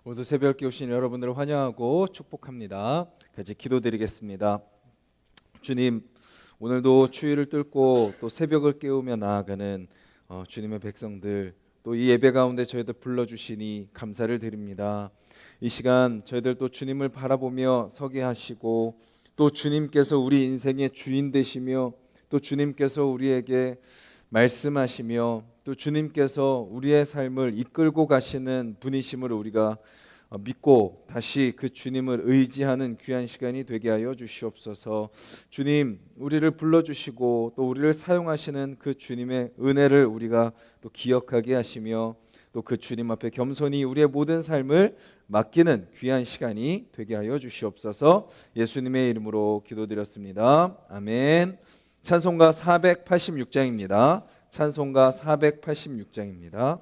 오늘도 새벽에 오신 여러분들을 환영하고 축복합니다. 같이 기도드리겠습니다. 주님, 오늘도 추위를 뚫고 또 새벽을 깨우며 나아가는 주님의 백성들, 또 이 예배 가운데 저희들 불러주시니 감사를 드립니다. 이 시간 저희들 또 주님을 바라보며 서게 하시고, 또 주님께서 우리 인생의 주인 되시며, 또 주님께서 우리에게 말씀하시며, 또 주님께서 우리의 삶을 이끌고 가시는 분이심을 우리가 믿고 다시 그 주님을 의지하는 귀한 시간이 되게 하여 주시옵소서. 주님, 우리를 불러주시고 또 우리를 사용하시는 그 주님의 은혜를 우리가 또 기억하게 하시며, 또 그 주님 앞에 겸손히 우리의 모든 삶을 맡기는 귀한 시간이 되게 하여 주시옵소서. 예수님의 이름으로 기도드렸습니다. 아멘. 찬송가 486장입니다. 찬송가 486장입니다.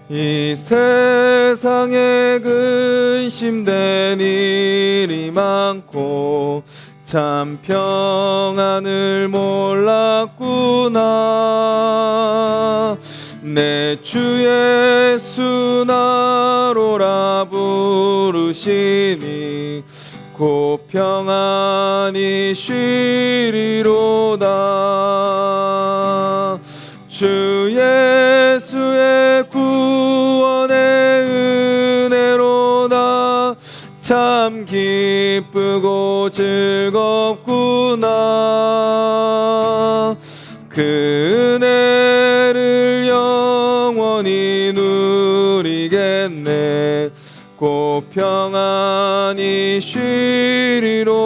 이 세상에 근심된 일이 많고 참 평안을 몰랐구나. 내 주 예수 나로라 부르시니 곧 평안히 쉬리로다. 주 예수의 구원의 은혜로다. 참 기쁘고 즐겁구나. 그 은혜를 영원히 누리겠네. 곧 평안히 쉬리로다.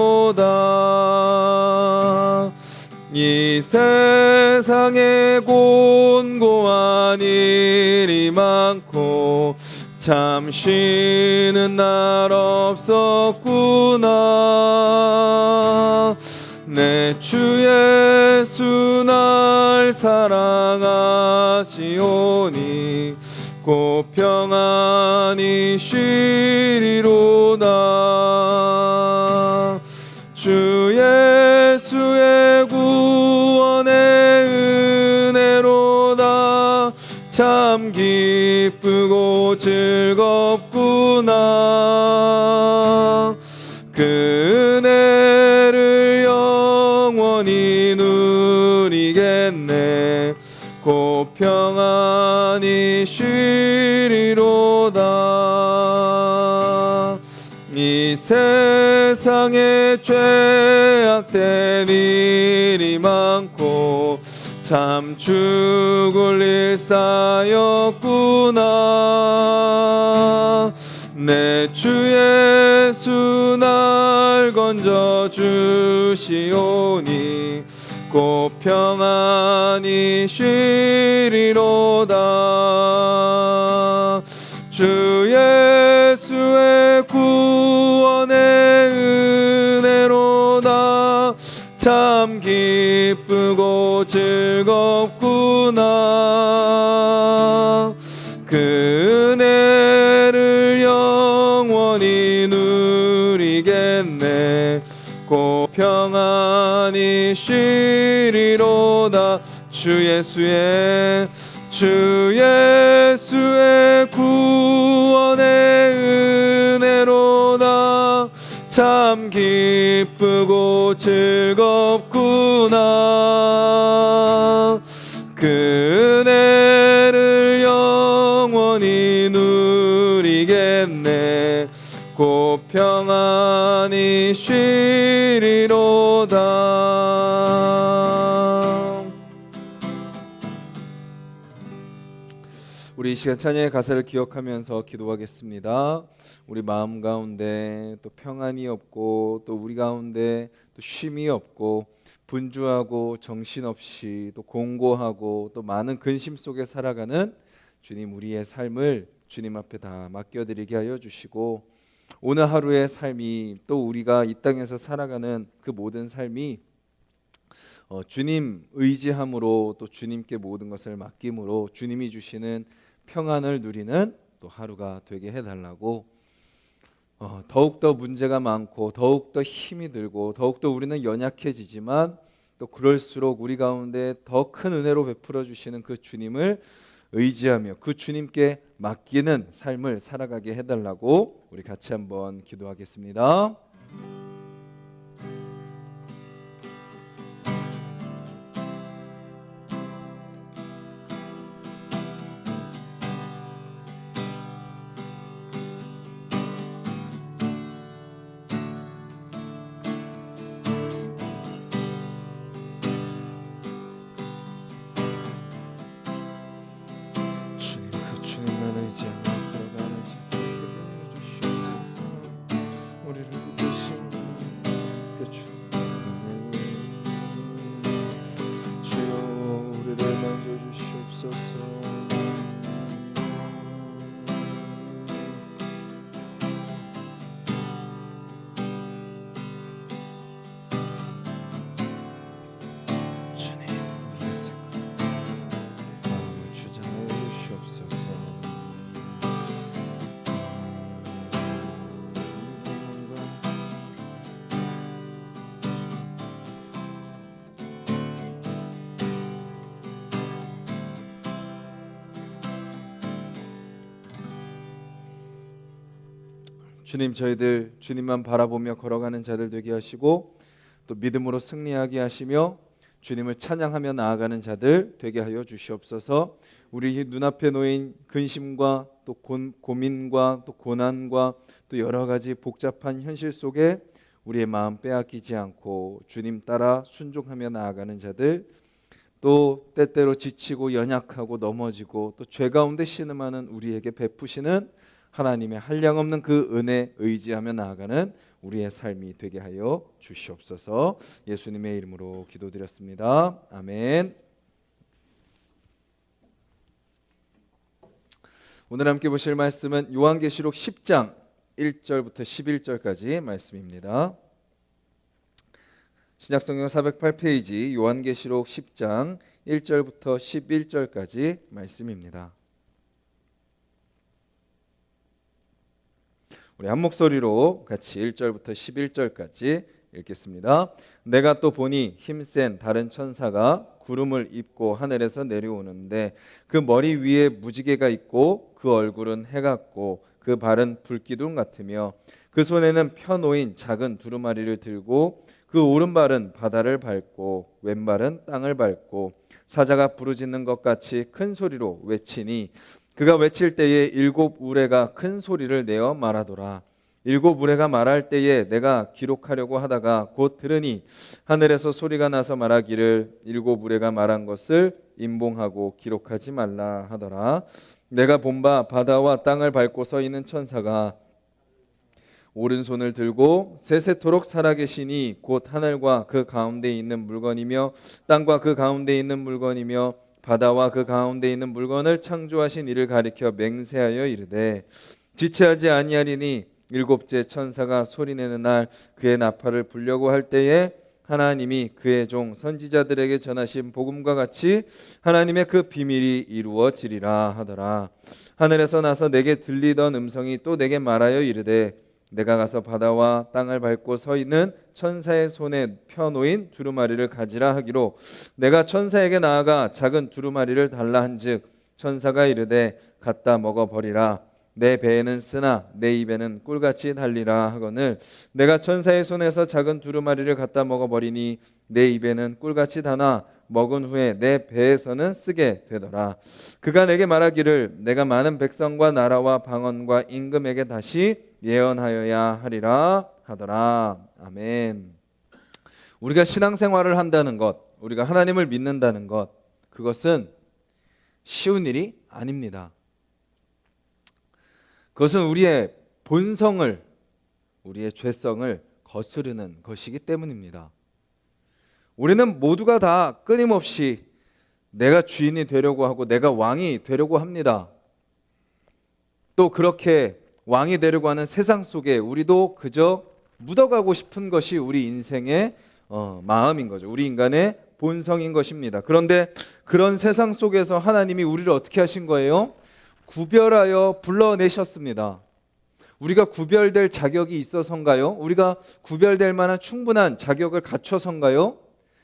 이 세상에 곤고한 일이 많고 참 쉬는 날 없었구나. 내 주 예수 날 사랑하시오니 곧 평안히 쉬리로다. 주 예수의 구원의 은혜로다. 참 기쁘고 즐겁구나. 그 은혜를 영원히 누리겠네. 곧 평안히 쉬리로다. 이 세상에 죄악된 일이 많고 참 죽을 일 쌓였구나. 내 주 예수 날 건져 주시오니 곧 평안히 쉬리로다. 주 예수의 구원의 은혜로다. 참 기쁘고 즐겁구나. 그 은혜를 영원히 누리겠네. 곧 평안히 쉬리로다. 주 예수의 구원의 은혜로다. 참 기쁘고 즐겁구나. 그 은혜를 영원히 누리겠네. 곧 평안히 쉬리로다. 우리 이 시간 찬양의 가사를 기억하면서 기도하겠습니다. 우리 마음 가운데 또 평안이 없고 또 우리 가운데 또 쉼이 없고 분주하고 정신없이 또 공고하고 또 많은 근심 속에 살아가는 주님, 우리의 삶을 주님 앞에 다 맡겨드리게 하여 주시고, 오늘 하루의 삶이 또 우리가 이 땅에서 살아가는 그 모든 삶이 주님 의지함으로 또 주님께 모든 것을 맡김으로 주님이 주시는 평안을 누리는 또 하루가 되게 해달라고. 더욱더 문제가 많고 더욱더 힘이 들고 더욱더 우리는 연약해지지만 또 그럴수록 우리 가운데 더 큰 은혜로 베풀어 주시는 그 주님을 의지하며 그 주님께 맡기는 삶을 살아가게 해달라고 우리 같이 한번 기도하겠습니다. 주님, 저희들 주님만 바라보며 걸어가는 자들 되게 하시고 또 믿음으로 승리하게 하시며 주님을 찬양하며 나아가는 자들 되게 하여 주시옵소서. 우리 눈앞에 놓인 근심과 또 고민과 또 고난과 또 여러 가지 복잡한 현실 속에 우리의 마음 빼앗기지 않고 주님 따라 순종하며 나아가는 자들, 또 때때로 지치고 연약하고 넘어지고 또 죄 가운데 신음하는 우리에게 베푸시는 하나님의 한량없는 그 은혜 의지하며 나아가는 우리의 삶이 되게 하여 주시옵소서. 예수님의 이름으로 기도드렸습니다. 아멘. 오늘 함께 보실 말씀은 요한계시록 10장 1절부터 11절까지 말씀입니다. 신약성경 408페이지 요한계시록 10장 1절부터 11절까지 말씀입니다. 우리 한 목소리로 같이 1절부터 11절까지 읽겠습니다. 내가 또 보니 힘센 다른 천사가 구름을 입고 하늘에서 내려오는데 그 머리 위에 무지개가 있고 그 얼굴은 해 같고 그 발은 불기둥 같으며 그 손에는 펴놓인 작은 두루마리를 들고 그 오른발은 바다를 밟고 왼발은 땅을 밟고 사자가 부르짖는 것 같이 큰 소리로 외치니 그가 외칠 때에 일곱 우레가 큰 소리를 내어 말하더라. 일곱 우레가 말할 때에 내가 기록하려고 하다가 곧 들으니 하늘에서 소리가 나서 말하기를 일곱 우레가 말한 것을 임봉하고 기록하지 말라 하더라. 내가 본 바 바다와 땅을 밟고 서 있는 천사가 오른손을 들고 세세토록 살아계시니 곧 하늘과 그 가운데 있는 물건이며 땅과 그 가운데 있는 물건이며 바다와 그 가운데 있는 물건을 창조하신 이를 가리켜 맹세하여 이르되 지체하지 아니하리니 일곱째 천사가 소리내는 날 그의 나팔을 불려고 할 때에 하나님이 그의 종 선지자들에게 전하신 복음과 같이 하나님의 그 비밀이 이루어지리라 하더라. 하늘에서 나서 내게 들리던 음성이 또 내게 말하여 이르되 내가 가서 바다와 땅을 밟고 서 있는 천사의 손에 펴놓인 두루마리를 가지라 하기로 내가 천사에게 나아가 작은 두루마리를 달라 한즉 천사가 이르되 갖다 먹어버리라. 내 배에는 쓰나 내 입에는 꿀같이 달리라 하거늘 내가 천사의 손에서 작은 두루마리를 갖다 먹어버리니 내 입에는 꿀같이 다나 먹은 후에 내 배에서는 쓰게 되더라. 그가 내게 말하기를 내가 많은 백성과 나라와 방언과 임금에게 다시 예언하여야 하리라 하더라. 아멘. 우리가 신앙생활을 한다는 것, 우리가 하나님을 믿는다는 것, 그것은 쉬운 일이 아닙니다. 그것은 우리의 본성을, 우리의 죄성을 거스르는 것이기 때문입니다. 우리는 모두가 다 끊임없이 내가 주인이 되려고 하고 내가 왕이 되려고 합니다. 또 그렇게 왕이 되려고 하는 세상 속에 우리도 그저 묻어가고 싶은 것이 우리 인생의 마음인 거죠. 우리 인간의 본성인 것입니다. 그런데 그런 세상 속에서 하나님이 우리를 어떻게 하신 거예요? 구별하여 불러내셨습니다. 우리가 구별될 자격이 있어서인가요? 우리가 구별될 만한 충분한 자격을 갖춰서인가요?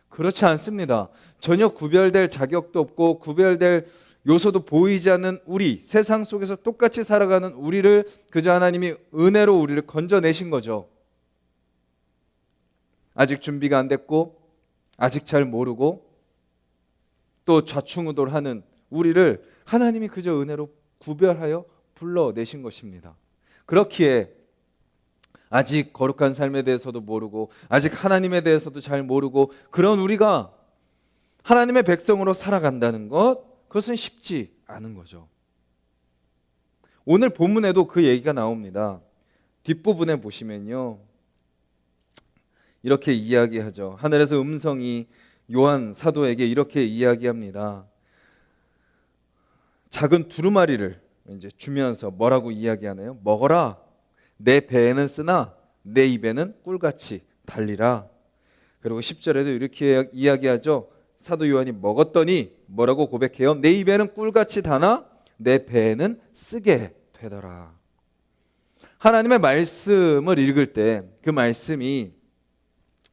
그렇지 않습니다. 전혀 구별될 자격도 없고 구별될 요소도 보이지 않는 우리, 세상 속에서 똑같이 살아가는 우리를 그저 하나님이 은혜로 우리를 건져내신 거죠. 아직 준비가 안 됐고 아직 잘 모르고 또 좌충우돌하는 우리를 하나님이 그저 은혜로 구별하여 불러내신 것입니다. 그렇기에 아직 거룩한 삶에 대해서도 모르고 아직 하나님에 대해서도 잘 모르고 그런 우리가 하나님의 백성으로 살아간다는 것, 그것은 쉽지 않은 거죠. 오늘 본문에도 그 얘기가 나옵니다. 뒷부분에 보시면요, 이렇게 이야기하죠. 하늘에서 음성이 요한 사도에게 이렇게 이야기합니다. 작은 두루마리를 이제 주면서 뭐라고 이야기하나요? 먹어라. 내 배에는 쓰나 내 입에는 꿀같이 달리라. 그리고 10절에도 이렇게 이야기하죠. 사도 요한이 먹었더니 뭐라고 고백해요? 내 입에는 꿀같이 다나 내 배에는 쓰게 되더라. 하나님의 말씀을 읽을 때 그 말씀이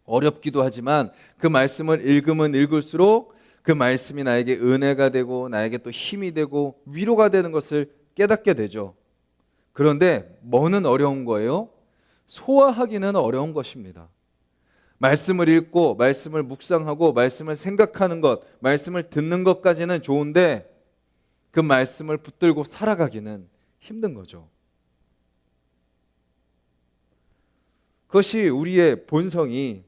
어렵기도 하지만 그 말씀을 읽으면 읽을수록 그 말씀이 나에게 은혜가 되고 나에게 또 힘이 되고 위로가 되는 것을 깨닫게 되죠. 그런데 뭐는 어려운 거예요? 소화하기는 어려운 것입니다. 말씀을 읽고 말씀을 묵상하고 말씀을 생각하는 것, 말씀을 듣는 것까지는 좋은데 그 말씀을 붙들고 살아가기는 힘든 거죠. 그것이 우리의 본성이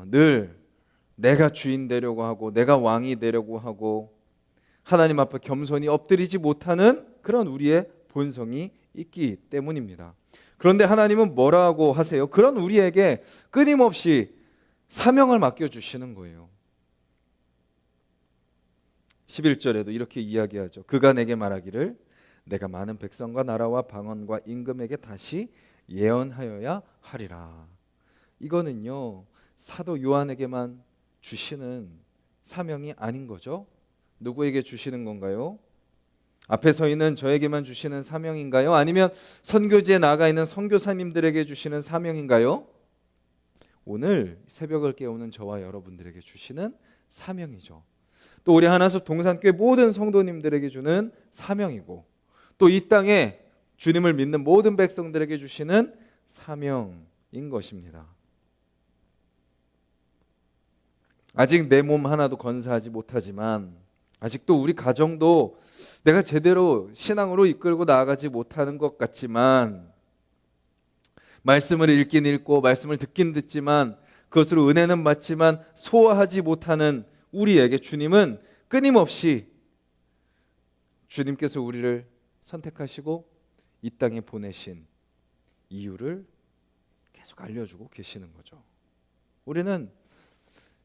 늘 내가 주인 되려고 하고 내가 왕이 되려고 하고 하나님 앞에 겸손히 엎드리지 못하는 그런 우리의 본성이 있기 때문입니다. 그런데 하나님은 뭐라고 하세요? 그런 우리에게 끊임없이 사명을 맡겨주시는 거예요. 11절에도 이렇게 이야기하죠. 그가 내게 말하기를 내가 많은 백성과 나라와 방언과 임금에게 다시 예언하여야 하리라. 이거는요, 사도 요한에게만 주시는 사명이 아닌 거죠. 누구에게 주시는 건가요? 앞에 서 있는 저에게만 주시는 사명인가요? 아니면 선교지에 나가 있는 선교사님들에게 주시는 사명인가요? 오늘 새벽을 깨우는 저와 여러분들에게 주시는 사명이죠. 또 우리 하나숲 동산교회 모든 성도님들에게 주는 사명이고 또 이 땅에 주님을 믿는 모든 백성들에게 주시는 사명인 것입니다. 아직 내 몸 하나도 건사하지 못하지만 아직도 우리 가정도 내가 제대로 신앙으로 이끌고 나아가지 못하는 것 같지만 말씀을 읽긴 읽고 말씀을 듣긴 듣지만 그것으로 은혜는 받지만 소화하지 못하는 우리에게 주님은 끊임없이 주님께서 우리를 선택하시고 이 땅에 보내신 이유를 계속 알려주고 계시는 거죠. 우리는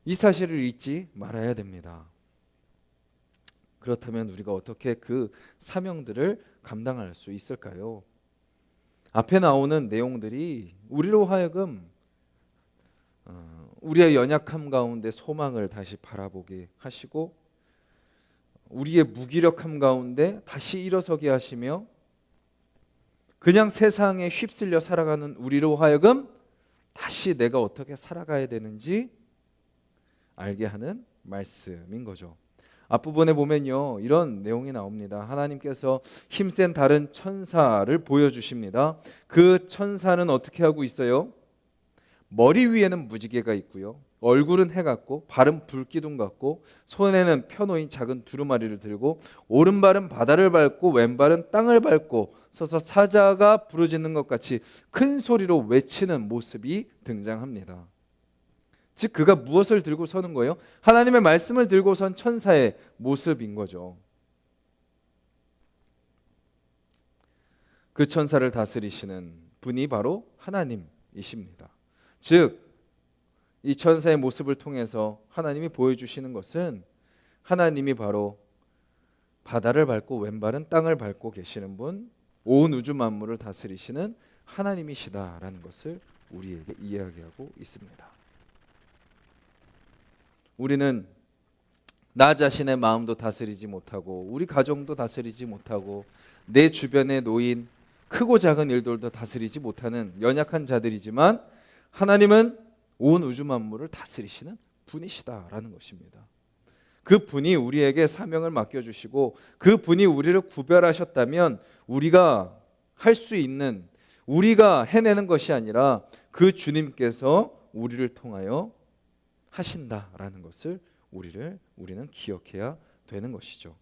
이 사실을 잊지 말아야 됩니다. 그렇다면 우리가 어떻게 그 사명들을 감당할 수 있을까요? 앞에 나오는 내용들이 우리로 하여금 우리의 연약함 가운데 소망을 다시 바라보게 하시고 우리의 무기력함 가운데 다시 일어서게 하시며 그냥 세상에 휩쓸려 살아가는 우리로 하여금 다시 내가 어떻게 살아가야 되는지 알게 하는 말씀인 거죠. 앞부분에 보면요, 이런 내용이 나옵니다. 하나님께서 힘센 다른 천사를 보여주십니다. 그 천사는 어떻게 하고 있어요? 머리 위에는 무지개가 있고요, 얼굴은 해 같고 발은 불기둥 같고 손에는 펴놓인 작은 두루마리를 들고 오른발은 바다를 밟고 왼발은 땅을 밟고 서서 사자가 부르짖는 것 같이 큰 소리로 외치는 모습이 등장합니다. 즉 그가 무엇을 들고 서는 거예요? 하나님의 말씀을 들고 선 천사의 모습인 거죠. 그 천사를 다스리시는 분이 바로 하나님이십니다. 즉 이 천사의 모습을 통해서 하나님이 보여주시는 것은 하나님이 바로 바다를 밟고 왼발은 땅을 밟고 계시는 분, 온 우주 만물을 다스리시는 하나님이시다라는 것을 우리에게 이야기하고 있습니다. 우리는 나 자신의 마음도 다스리지 못하고 우리 가정도 다스리지 못하고 내 주변에 놓인 크고 작은 일들도 다스리지 못하는 연약한 자들이지만 하나님은 온 우주 만물을 다스리시는 분이시다라는 것입니다. 그 분이 우리에게 사명을 맡겨주시고 그 분이 우리를 구별하셨다면 우리가 할 수 있는, 우리가 해내는 것이 아니라 그 주님께서 우리를 통하여 하신다라는 것을 우리는 기억해야 되는 것이죠.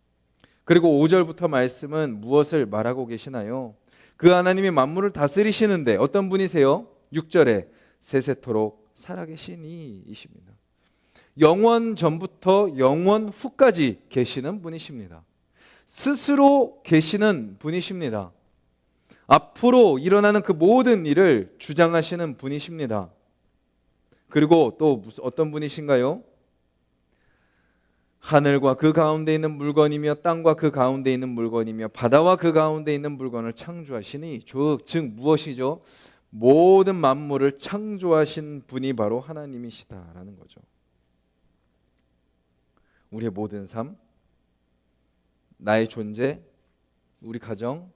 그리고 5절부터 말씀은 무엇을 말하고 계시나요? 그 하나님이 만물을 다스리시는데 어떤 분이세요? 6절에 세세토록 살아계신 이이십니다. 영원 전부터 영원 후까지 계시는 분이십니다. 스스로 계시는 분이십니다. 앞으로 일어나는 그 모든 일을 주장하시는 분이십니다. 그리고 또 어떤 분이신가요? 하늘과 그 가운데 있는 물건이며 땅과 그 가운데 있는 물건이며 바다와 그 가운데 있는 물건을 창조하시니 즉 무엇이죠? 모든 만물을 창조하신 분이 바로 하나님이시다라는 거죠. 우리의 모든 삶, 나의 존재, 우리 가정,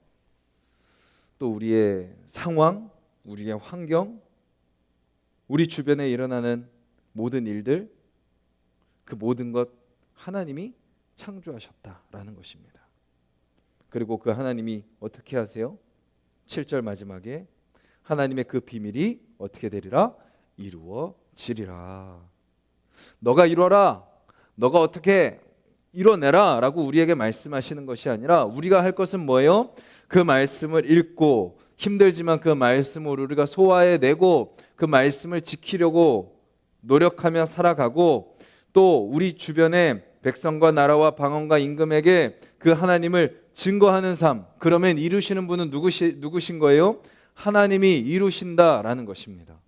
또 우리의 상황, 우리의 환경, 우리 주변에 일어나는 모든 일들, 그 모든 것 하나님이 창조하셨다라는 것입니다. 그리고 그 하나님이 어떻게 하세요? 7절 마지막에 하나님의 그 비밀이 어떻게 되리라? 이루어지리라. 너가 이뤄라, 너가 어떻게 이뤄내라 라고 우리에게 말씀하시는 것이 아니라 우리가 할 것은 뭐예요? 그 말씀을 읽고 힘들지만 그 말씀을 우리가 소화해내고 그 말씀을 지키려고 노력하며 살아가고 또 우리 주변에 백성과 나라와 방언과 임금에게 그 하나님을 증거하는 삶, 그러면 이루시는 분은 누구신 거예요? 하나님이 이루신다라는 것입니다.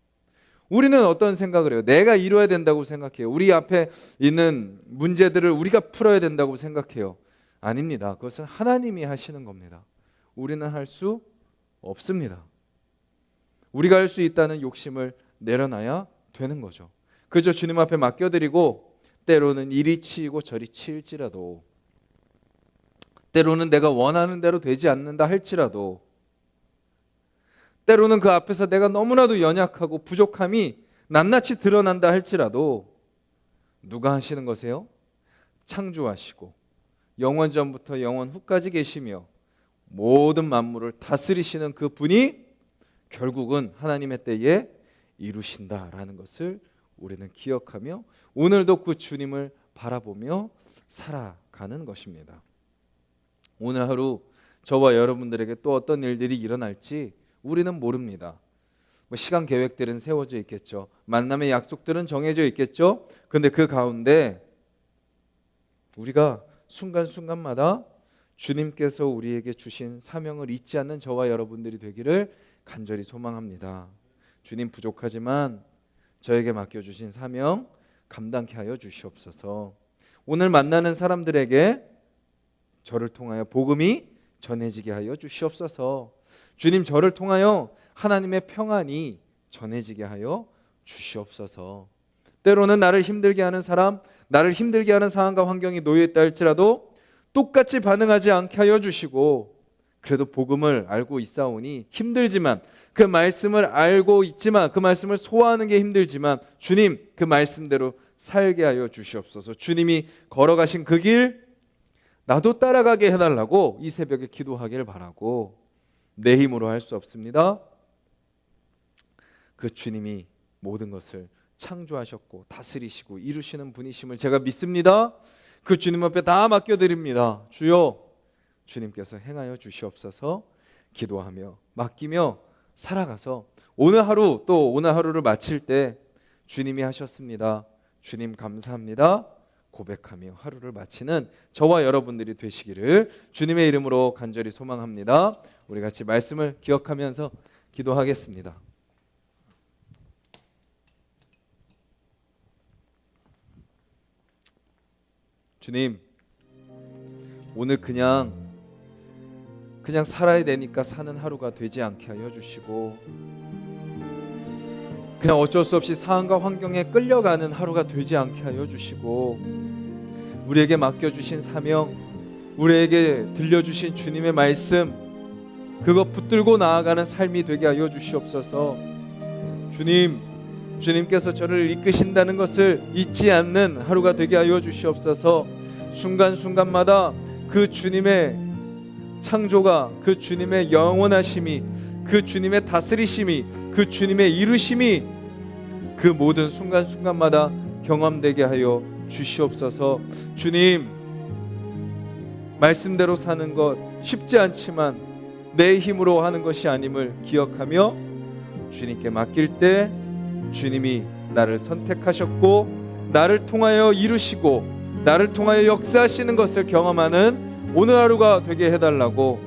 우리는 어떤 생각을 해요? 내가 이루어야 된다고 생각해요. 우리 앞에 있는 문제들을 우리가 풀어야 된다고 생각해요. 아닙니다. 그것은 하나님이 하시는 겁니다. 우리는 할 수 없습니다. 우리가 할 수 있다는 욕심을 내려놔야 되는 거죠. 그저 주님 앞에 맡겨드리고 때로는 이리 치이고 저리 치일지라도, 때로는 내가 원하는 대로 되지 않는다 할지라도, 때로는 그 앞에서 내가 너무나도 연약하고 부족함이 낱낱이 드러난다 할지라도 누가 하시는 것이에요? 창조하시고 영원 전부터 영원 후까지 계시며 모든 만물을 다스리시는 그 분이 결국은 하나님의 때에 이루신다라는 것을 우리는 기억하며 오늘도 그 주님을 바라보며 살아가는 것입니다. 오늘 하루 저와 여러분들에게 또 어떤 일들이 일어날지 우리는 모릅니다. 시간 계획들은 세워져 있겠죠. 만남의 약속들은 정해져 있겠죠. 그런데 그 가운데 우리가 순간순간마다 주님께서 우리에게 주신 사명을 잊지 않는 저와 여러분들이 되기를 간절히 소망합니다. 주님, 부족하지만 저에게 맡겨주신 사명 감당케 하여 주시옵소서. 오늘 만나는 사람들에게 저를 통하여 복음이 전해지게 하여 주시옵소서. 주님, 저를 통하여 하나님의 평안이 전해지게 하여 주시옵소서. 때로는 나를 힘들게 하는 사람, 나를 힘들게 하는 상황과 환경이 놓여있다 할지라도 똑같이 반응하지 않게 하여 주시고, 그래도 복음을 알고 있사오니 힘들지만, 그 말씀을 알고 있지만, 그 말씀을 소화하는 게 힘들지만 주님, 그 말씀대로 살게 하여 주시옵소서. 주님이 걸어가신 그 길 나도 따라가게 해달라고 이 새벽에 기도하기를 바라고, 내 힘으로 할 수 없습니다. 그 주님이 모든 것을 창조하셨고 다스리시고 이루시는 분이심을 제가 믿습니다. 그 주님 앞에 다 맡겨드립니다. 주여, 주님께서 행하여 주시옵소서. 기도하며 맡기며 살아가서 오늘 하루, 또 오늘 하루를 마칠 때 주님이 하셨습니다, 주님 감사합니다 고백하며 하루를 마치는 저와 여러분들이 되시기를 주님의 이름으로 간절히 소망합니다. 우리 같이 말씀을 기억하면서 기도하겠습니다. 주님, 오늘 그냥 살아야 되니까 사는 하루가 되지 않게 하여 주시고, 그냥 어쩔 수 없이 상황과 환경에 끌려가는 하루가 되지 않게 하여 주시고, 우리에게 맡겨주신 사명, 우리에게 들려주신 주님의 말씀, 그거 붙들고 나아가는 삶이 되게 하여 주시옵소서. 주님께서 저를 이끄신다는 것을 잊지 않는 하루가 되게 하여 주시옵소서. 순간순간마다 그 주님의 창조가, 그 주님의 영원하심이, 그 주님의 다스리심이, 그 주님의 이루심이 그 모든 순간순간마다 경험되게 하여 주시옵소서. 주님, 말씀대로 사는 것 쉽지 않지만 내 힘으로 하는 것이 아님을 기억하며 주님께 맡길 때 주님이 나를 선택하셨고 나를 통하여 이루시고 나를 통하여 역사하시는 것을 경험하는 오늘 하루가 되게 해달라고,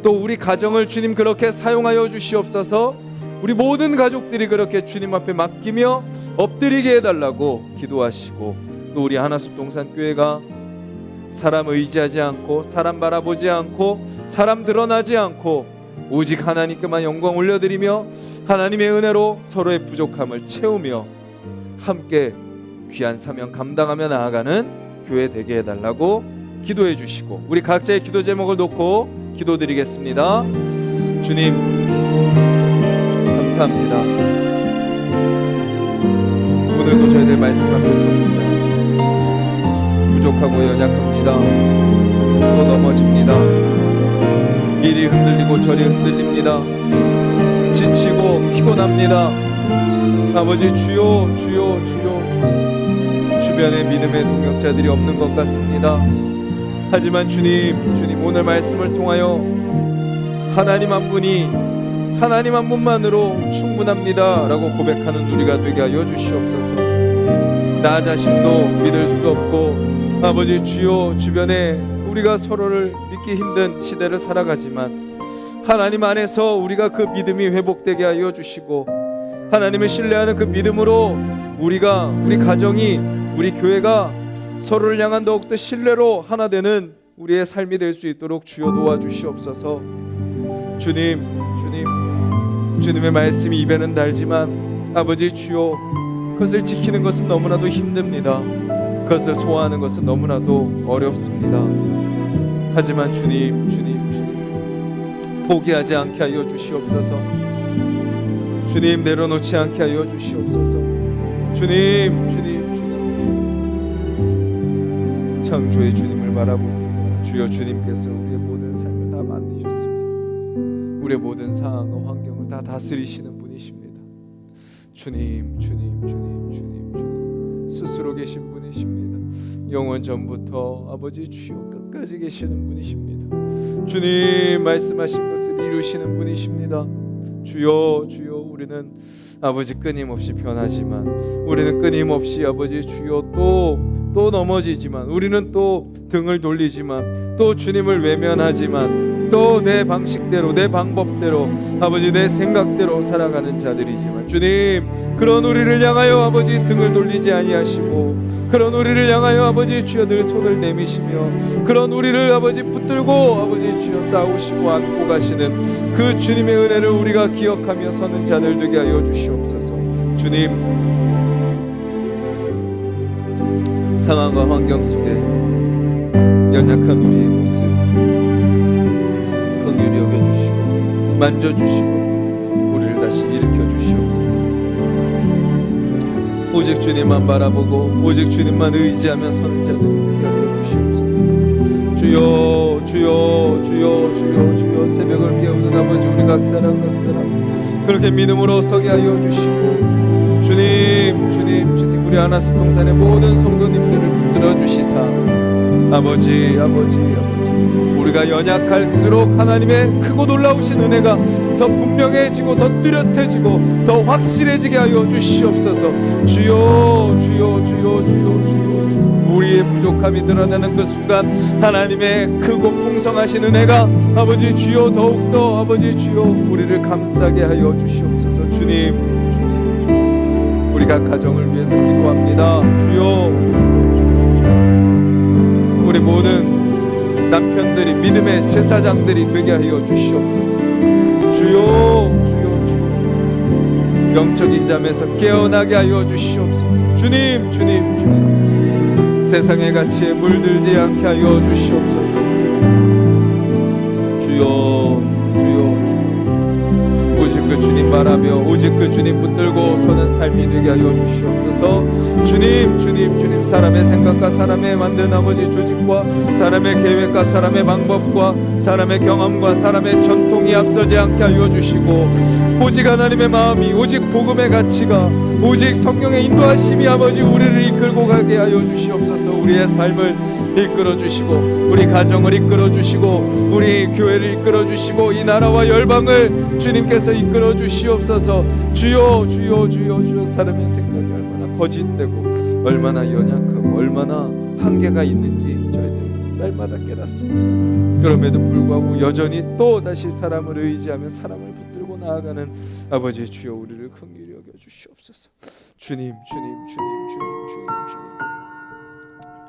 또 우리 가정을 주님 그렇게 사용하여 주시옵소서. 우리 모든 가족들이 그렇게 주님 앞에 맡기며 엎드리게 해달라고 기도하시고, 또 우리 하나숲 동산교회가 사람 의지하지 않고 사람 바라보지 않고 사람 드러나지 않고 오직 하나님께만 영광 올려드리며 하나님의 은혜로 서로의 부족함을 채우며 함께 귀한 사명 감당하며 나아가는 교회 되게 해달라고 기도해 주시고, 우리 각자의 기도 제목을 놓고 기도드리겠습니다. 주님 감사합니다. 오늘도 저희들 말씀 앞에 섭니다. 부족하고 연약합니다. 또 넘어집니다. 이리 흔들리고 저리 흔들립니다. 지치고 피곤합니다. 아버지 주여 주여 주여 주여. 주변에 믿음의 동역자들이 없는 것 같습니다. 하지만 주님 오늘 말씀을 통하여 하나님 한 분이, 하나님 한 분만으로 충분합니다 라고 고백하는 우리가 되게 하여 주시옵소서. 나 자신도 믿을 수 없고 아버지 주여, 주변에 우리가 서로를 믿기 힘든 시대를 살아가지만 하나님 안에서 우리가 그 믿음이 회복되게 하여 주시고 하나님을 신뢰하는 그 믿음으로 우리가, 우리 가정이, 우리 교회가 서로를 향한 더욱더 신뢰로 하나 되는 우리의 삶이 될 수 있도록 주여 도와주시옵소서. 주님의 말씀이 입에는 달지만 아버지 주여, 그것을 지키는 것은 너무나도 힘듭니다. 그것을 소화하는 것은 너무나도 어렵습니다. 하지만 주님 포기하지 않게 하여 주시옵소서. 주님 내려놓지 않게 하여 주시옵소서. 주님 창조의 주님을 바라봅니다. 주여, 주님께서 우리의 모든 삶을 다 만드셨습니다. 우리의 모든 상황과 환경을 다 다스리시는 분이십니다. 주님 스스로 계신 분이십니다. 영원 전부터 아버지 주여 끝까지 계시는 분이십니다. 주님 말씀하신 것을 이루시는 분이십니다. 주여 우리는 아버지 끊임없이 변하지만, 우리는 끊임없이 아버지 주여 또 넘어지지만, 우리는 또 등을 돌리지만, 또 주님을 외면하지만, 또 내 방식대로 내 방법대로 아버지 내 생각대로 살아가는 자들이지만, 주님 그런 우리를 향하여 아버지 등을 돌리지 아니하시고, 그런 우리를 향하여 아버지 주여 늘 손을 내미시며, 그런 우리를 아버지 붙들고 아버지 주여 싸우시고 안고 가시는 그 주님의 은혜를 우리가 기억하며 서는 자들 되게 하여 주시옵소서. 주님, 상황과 환경 속에 연약한 우리의 모습 긍휼히 여겨주시고 만져주시고 우리를 다시 일으켜 주시옵소서. 오직 주님만 바라보고 오직 주님만 의지하며 서는 자들이 되게 하여 주시옵소서. 주여 새벽을 깨우는 아버지, 우리 각 사람 그렇게 믿음으로 서게 하여 주시고, 주님 우리 하나숲 동산의 모든 성도님들을 붙들어 주시사 아버지 우리가 연약할수록 하나님의 크고 놀라우신 은혜가 더 분명해지고 더 뚜렷해지고 더 확실해지게 하여 주시옵소서. 주여 우리의 부족함이 드러나는 그 순간 하나님의 크고 풍성하신 은혜가 아버지 주여 더욱더 아버지 주여 우리를 감싸게 하여 주시옵소서. 주님 우리가 가정을 위해서 기도합니다. 주여 우리 모든 남편들이 믿음의 제사장들이 되게 하여 주시옵소서. 주여 영적인 잠에서 깨어나게 하여 주시옵소서. 주님 세상의 가치에 물들지 않게 하여 주시옵소서. 주여, 주여, 주여, 오직 그 주님 바라며 오직 그 주님 붙들고 서는 삶이 되게 하여 주시옵소서. 주님, 주님, 주님, 사람의 생각과 사람의 만든 아버지 조직과 사람의 계획과 사람의 방법과 사람의 경험과 사람의 전통이 앞서지 않게 하여 주시고, 오직 하나님의 마음이, 오직 복음의 가치가, 오직 성령의 인도하심이 아버지 우리를 이끌고 가게 하여 주시옵소서. 우리의 삶을 이끌어 주시고, 우리 가정을 이끌어 주시고, 우리 교회를 이끌어 주시고, 이 나라와 열방을 주님께서 이끌어 주시옵소서. 주여, 주여, 주여, 주여. 사람의 생각이 얼마나 거짓되고 얼마나 연약하고 얼마나 한계가 있는지 저희들 날마다 깨닫습니다. 그럼에도 불구하고 여전히 또 다시 사람을 의지하며 사람을 붙들고 나아가는 아버지 주여, 우리를 긍휼히 여겨 주시옵소서. 주님, 주님, 주님, 주님, 주님, 주님,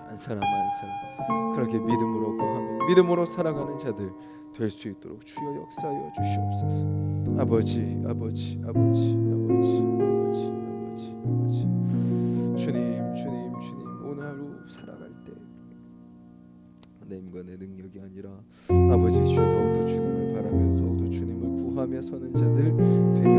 한 사람 한 사람 그렇게 믿음으로 거하며 믿음으로 살아가는 자들 될 수 있도록 주여 역사하여 주시옵소서. 아버지, 아버지, 아버지, 아버지, 아버지, 아버지, 아버지, 주님, 주님, 주님, 오늘 하루 살아갈 때 내 힘과 내 능력이 아니라 아버지 주여 더욱더 주님을 바라며 더욱더 주님을 구하며 서는 자들 되게